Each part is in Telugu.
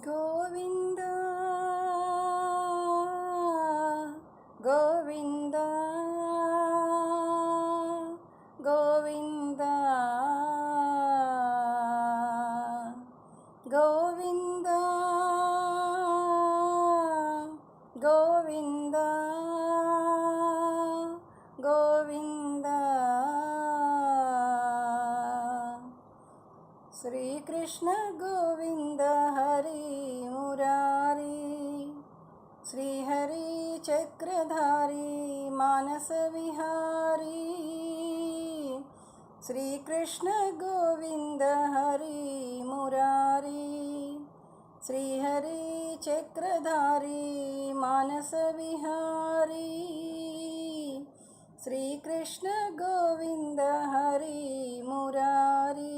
గోవింద గోవింద గోవింద గోవింద గోవింద గోవింద శ్రీకృష్ణ గోవింద హరి మురారి శ్రీహరి చక్రధారి మానస విహారీ శ్రీకృష్ణ గోవింద హరి మురారి శ్రీహరి చక్రధారి మానస విహారీ శ్రీకృష్ణ గోవింద హరి మురారి.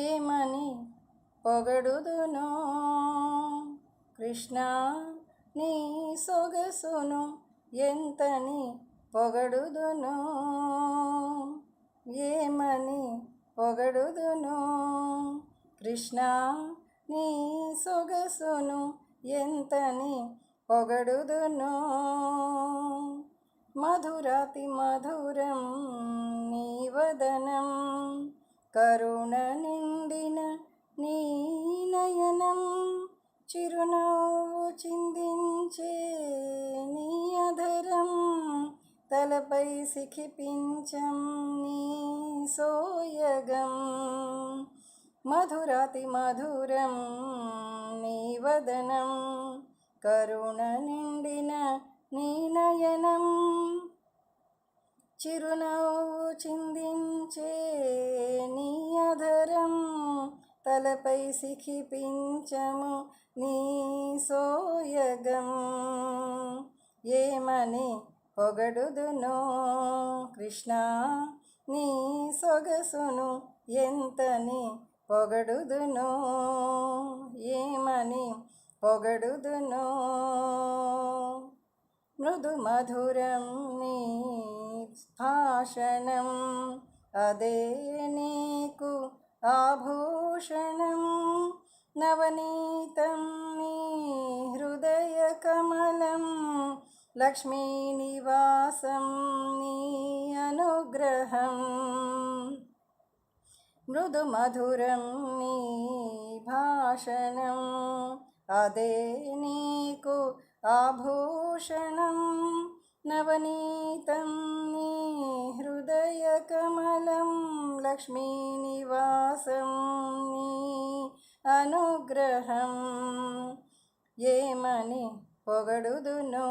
ఏమని పొగడుదునో కృష్ణ నీ సొగసును, ఎంతని పొగడుదునో, ఏమని పొగడుదునో కృష్ణ నీ సొగసును, ఎంతని పొగడుదునో. మధురాతి మధురం నీ వదనం, కరుణ నిండిన నీ నయనం, చిరునవ్వు చిందించే నీ అధరం, తలపై సిఖిపించం నీ సోయగం. మధురాతి మధురం నీ వదనం, కరుణ నిండిన నీ నయనం, చిరునవ్వు చిందించే నీ అధరం, తలపై సిఖిపించము నీ సోయగం. ఏమని పొగడుదునో కృష్ణ నీ సొగసును, ఎంతని పొగడుదునో, ఏమని పొగడుదునో. మృదు మధురం నీ భాషణం, అదే నీకు ఆభూషణం, నవనీతం నీ హృదయ కమలం, లక్ష్మీ నివాసం నీ అనుగ్రహం. మృదు మధురం నీ భాషణం, అదే నీకు ఆభూషణం, నవనీతం నీ హృదయ కమలం, లక్ష్మీ నివాసం నీ అనుగ్రహం. ఏమని పొగడుదునో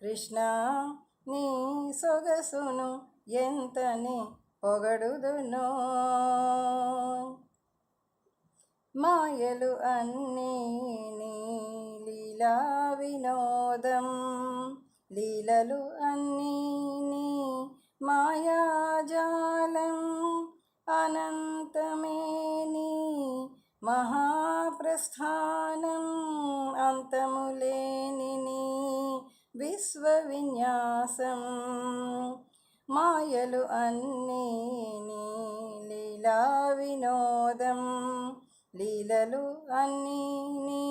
కృష్ణ నీ సొగసును, ఎంతని పొగడుదునో. మాయలు అన్నీ నీ లీలా వినోదం, లీలలు అన్నీ నీ మాయాజాలం, అనంతమే నీ మహాప్రస్థానం, అంతములేని నీ విశ్వవిన్యాసం. మాయలు అన్నీ నీ లీలా వినోదం, లీలలు అన్నీ నీ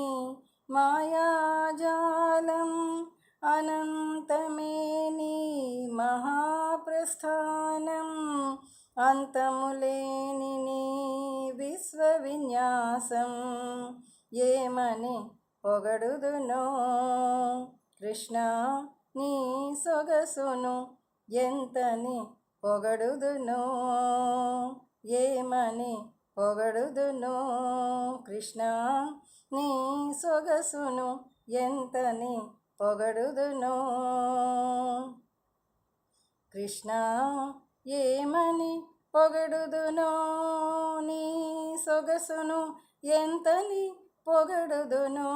మాయాజాలం, అనంతమే నీ మహాప్రస్థానం, అంతములేని నీ విశ్వవిన్యాసం. ఏమని పొగడుదునో కృష్ణ నీ సొగసును, ఎంతని పొగడుదునో, ఏమని పొగడుదునో కృష్ణ నీ సొగసును, ఎంతని పొగడుదునో. కృష్ణ ఏమని పొగడుదునో నీ సొగసును, ఎంతని పొగడుదునో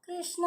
కృష్ణ.